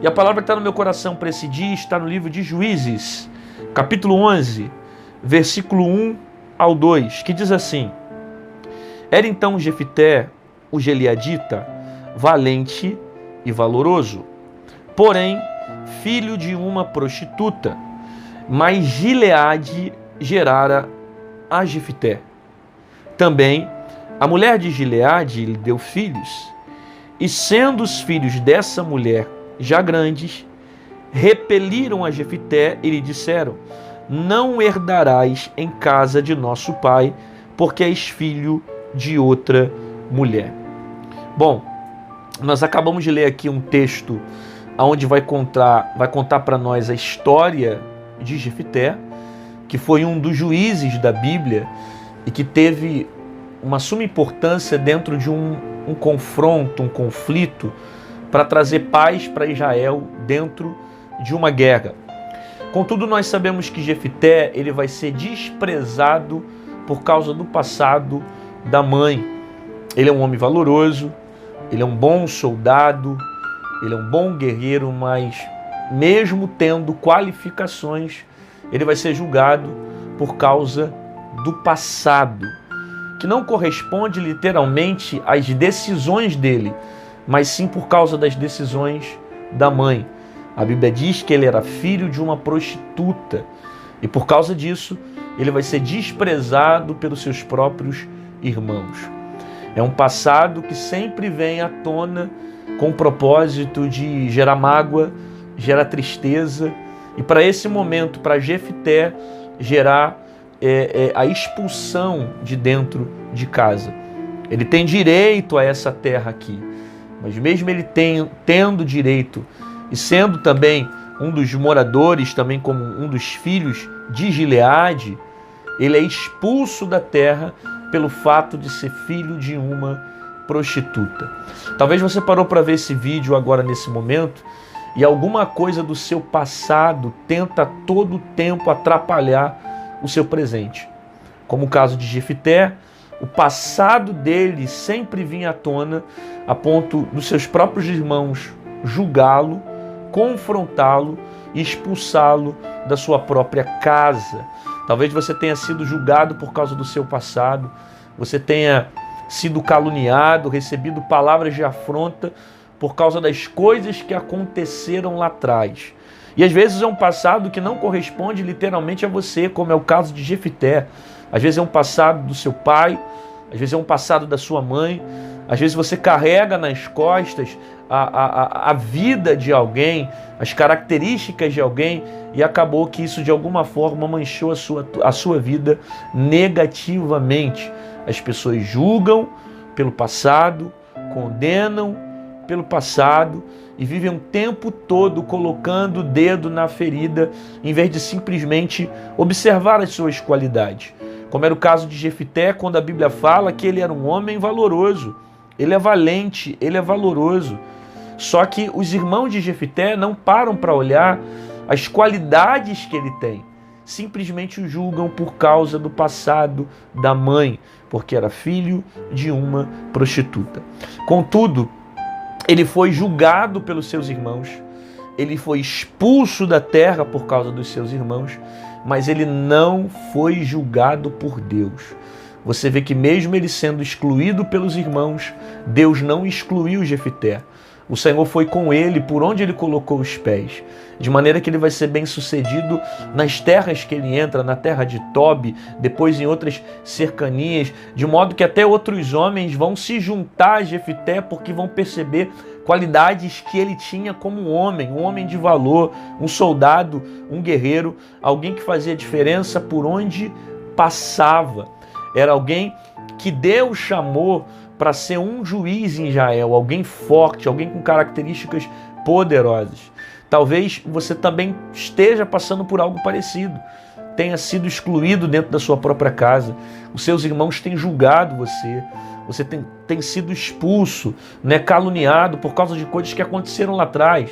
E a palavra que está no meu coração para esse dia está no livro de Juízes, capítulo 11, versículo 1 ao 2, que diz assim: Era então Jefité, o Gileadita, valente e valoroso, porém filho de uma prostituta, mas Gileade gerara a Jefité. Também a mulher de Gileade lhe deu filhos, e sendo os filhos dessa mulher já grandes, repeliram a Jefité e lhe disseram: Não herdarás em casa de nosso pai, porque és filho de outra mulher. Bom, nós acabamos de ler aqui um texto onde vai contar para nós a história de Jefité, que foi um dos juízes da Bíblia e que teve uma suma importância dentro de um confronto, um conflito, para trazer paz para Israel dentro de uma guerra. Contudo, nós sabemos que Jefité ele vai ser desprezado por causa do passado da mãe. Ele é um homem valoroso, ele é um bom soldado, ele é um bom guerreiro, mas mesmo tendo qualificações, ele vai ser julgado por causa do passado, que não corresponde literalmente às decisões dele, mas sim por causa das decisões da mãe. A Bíblia diz que ele era filho de uma prostituta e por causa disso ele vai ser desprezado pelos seus próprios irmãos. É um passado que sempre vem à tona com o propósito de gerar mágoa, gerar tristeza e para esse momento, para Jefité, gerar a expulsão de dentro de casa. Ele tem direito a essa terra aqui, mas mesmo ele tendo direito e sendo também um dos moradores, também como um dos filhos de Gileade, ele é expulso da terra pelo fato de ser filho de uma prostituta. Talvez você parou para ver esse vídeo agora nesse momento e alguma coisa do seu passado tenta todo o tempo atrapalhar o seu presente. Como o caso de Jefité, o passado dele sempre vinha à tona a ponto dos seus próprios irmãos julgá-lo, confrontá-lo e expulsá-lo da sua própria casa. Talvez você tenha sido julgado por causa do seu passado, você tenha sido caluniado, recebido palavras de afronta por causa das coisas que aconteceram lá atrás. E às vezes é um passado que não corresponde literalmente a você, como é o caso de Jefité. Às vezes é um passado do seu pai, às vezes é um passado da sua mãe, às vezes você carrega nas costas a vida de alguém, as características de alguém, e acabou que isso de alguma forma manchou a sua vida negativamente. As pessoas julgam pelo passado, condenam pelo passado e vivem o tempo todo colocando o dedo na ferida em vez de simplesmente observar as suas qualidades. Como era o caso de Jefité, quando a Bíblia fala que ele era um homem valoroso, ele é valente, ele é valoroso. Só que os irmãos de Jefité não param para olhar as qualidades que ele tem. Simplesmente o julgam por causa do passado da mãe, porque era filho de uma prostituta. Contudo, ele foi julgado pelos seus irmãos, ele foi expulso da terra por causa dos seus irmãos, mas ele não foi julgado por Deus. Você vê que mesmo ele sendo excluído pelos irmãos, Deus não excluiu Jefité. O Senhor foi com ele por onde ele colocou os pés, de maneira que ele vai ser bem sucedido nas terras que ele entra, na terra de Tobi, depois em outras cercanias, de modo que até outros homens vão se juntar a Jefité porque vão perceber qualidades que ele tinha como um homem de valor, um soldado, um guerreiro, alguém que fazia diferença por onde passava. Era alguém que Deus chamou para ser um juiz em Israel, alguém forte, alguém com características poderosas. Talvez você também esteja passando por algo parecido, tenha sido excluído dentro da sua própria casa, os seus irmãos têm julgado você tem sido expulso, caluniado por causa de coisas que aconteceram lá atrás.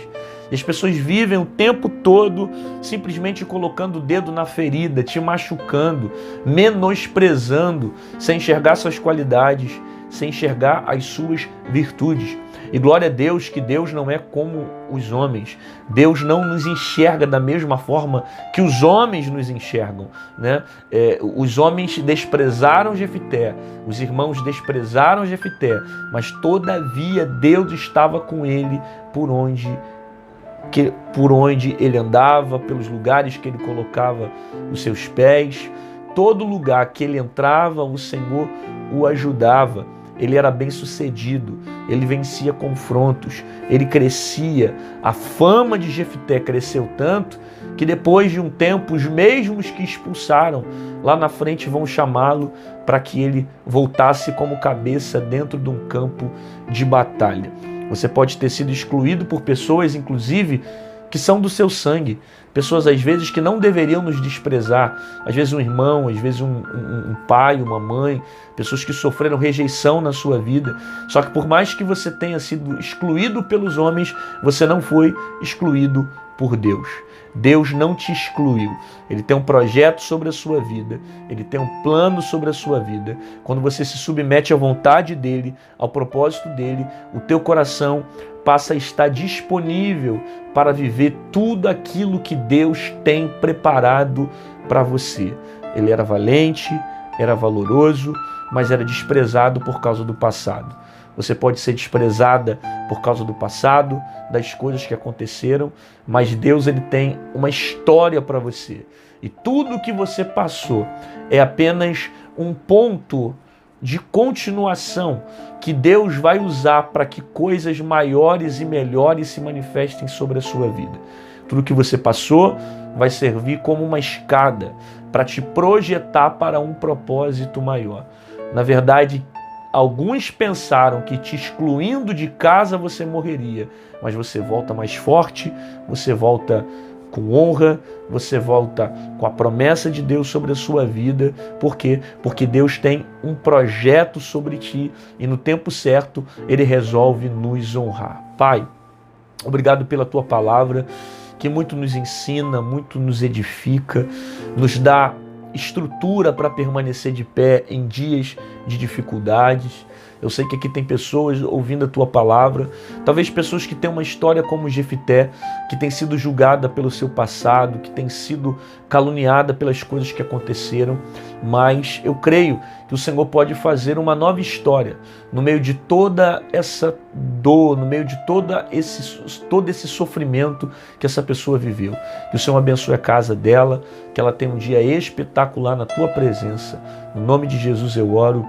E as pessoas vivem o tempo todo simplesmente colocando o dedo na ferida, te machucando, menosprezando, sem enxergar suas qualidades, sem enxergar as suas virtudes. E glória a Deus que Deus não é como os homens. Deus não nos enxerga da mesma forma que os homens nos enxergam, né? Os homens desprezaram Jefité, os irmãos desprezaram Jefité, mas todavia Deus estava com ele por onde ele andava, pelos lugares que ele colocava os seus pés. Todo lugar que ele entrava, o Senhor o ajudava. Ele era bem sucedido, ele vencia confrontos, ele crescia. A fama de Jefité cresceu tanto que depois de um tempo, os mesmos que expulsaram, lá na frente vão chamá-lo para que ele voltasse como cabeça dentro de um campo de batalha. Você pode ter sido excluído por pessoas, inclusive, que são do seu sangue. Pessoas, às vezes, que não deveriam nos desprezar. Às vezes um irmão, às vezes um pai, uma mãe. Pessoas que sofreram rejeição na sua vida. Só que por mais que você tenha sido excluído pelos homens, você não foi excluído por Deus. Deus não te excluiu. Ele tem um projeto sobre a sua vida. Ele tem um plano sobre a sua vida. Quando você se submete à vontade dele, ao propósito dele, o teu coração passa a estar disponível para viver tudo aquilo que Deus tem preparado para você. Ele era valente, era valoroso, mas era desprezado por causa do passado. Você pode ser desprezada por causa do passado, das coisas que aconteceram, mas Deus, ele tem uma história para você. E tudo que você passou é apenas um ponto de continuação que Deus vai usar para que coisas maiores e melhores se manifestem sobre a sua vida. Tudo que você passou vai servir como uma escada para te projetar para um propósito maior. Na verdade, alguns pensaram que te excluindo de casa você morreria, mas você volta mais forte, você volta com honra, você volta com a promessa de Deus sobre a sua vida. Por quê? Porque Deus tem um projeto sobre ti e no tempo certo Ele resolve nos honrar. Pai, obrigado pela Tua palavra, que muito nos ensina, muito nos edifica, nos dá estrutura para permanecer de pé em dias de dificuldades. Eu sei que aqui tem pessoas ouvindo a Tua palavra, talvez pessoas que têm uma história como Jefité, que tem sido julgada pelo seu passado, que tem sido caluniada pelas coisas que aconteceram, mas eu creio que o Senhor pode fazer uma nova história no meio de toda essa dor, no meio de todo esse sofrimento que essa pessoa viveu. Que o Senhor abençoe a casa dela, que ela tenha um dia espetacular na Tua presença. No nome de Jesus eu oro.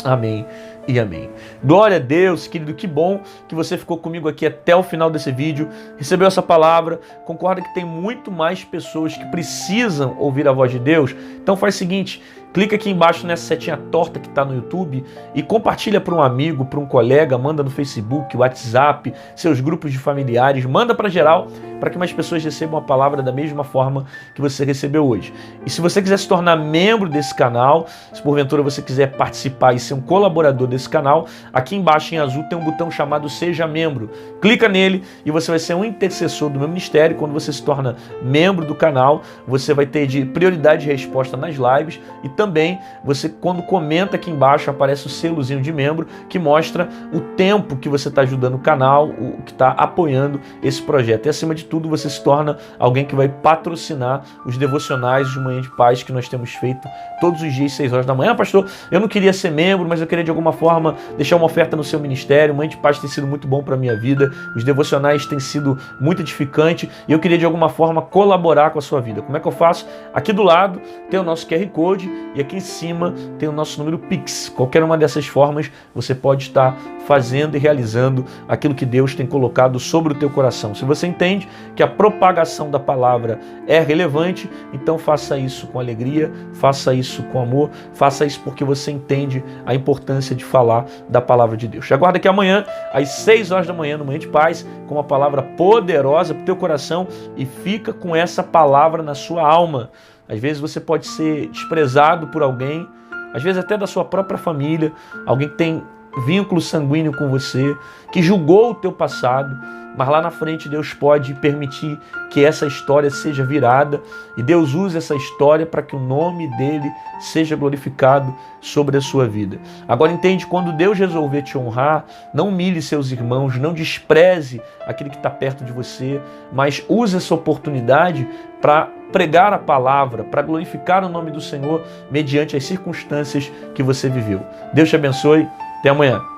Amém e amém. Glória a Deus, querido, que bom que você ficou comigo aqui até o final desse vídeo, recebeu essa palavra, concorda que tem muito mais pessoas que precisam ouvir a voz de Deus? Então faz o seguinte, clica aqui embaixo nessa setinha torta que está no YouTube e compartilha para um amigo, para um colega, manda no Facebook, WhatsApp, seus grupos de familiares, manda para geral, para que mais pessoas recebam a palavra da mesma forma que você recebeu hoje. E se você quiser se tornar membro desse canal, se porventura você quiser participar e ser um colaborador desse canal, aqui embaixo em azul tem um botão chamado Seja Membro. Clica nele e você vai ser um intercessor do meu ministério. Quando você se torna membro do canal, você vai ter de prioridade de resposta nas lives e também você, quando comenta aqui embaixo, aparece o selozinho de membro que mostra o tempo que você está ajudando o canal, o que está apoiando esse projeto. E acima de tudo, você se torna alguém que vai patrocinar os devocionais de Manhã de Paz que nós temos feito todos os dias, 6 horas da manhã. Pastor, eu não queria ser membro, mas eu queria de alguma forma deixar uma oferta no seu ministério. Manhã de Paz tem sido muito bom para a minha vida, os devocionais têm sido muito edificantes e eu queria de alguma forma colaborar com a sua vida. Como é que eu faço? Aqui do lado tem o nosso QR Code e aqui em cima tem o nosso número Pix. Qualquer uma dessas formas você pode estar fazendo e realizando aquilo que Deus tem colocado sobre o teu coração. Se você entende que a propagação da palavra é relevante, então faça isso com alegria, faça isso com amor, faça isso porque você entende a importância de falar da palavra de Deus. Te aguardo aqui amanhã, às 6 horas da manhã, no Manhã de Paz, com uma palavra poderosa para o teu coração e fica com essa palavra na sua alma. Às vezes você pode ser desprezado por alguém, às vezes até da sua própria família, alguém que tem vínculo sanguíneo com você, que julgou o teu passado, mas lá na frente Deus pode permitir que essa história seja virada e Deus use essa história para que o nome dele seja glorificado sobre a sua vida. Agora entende, quando Deus resolver te honrar, não humilhe seus irmãos, não despreze aquele que está perto de você, mas use essa oportunidade para pregar a palavra, para glorificar o nome do Senhor mediante as circunstâncias que você viveu. Deus te abençoe. Até amanhã.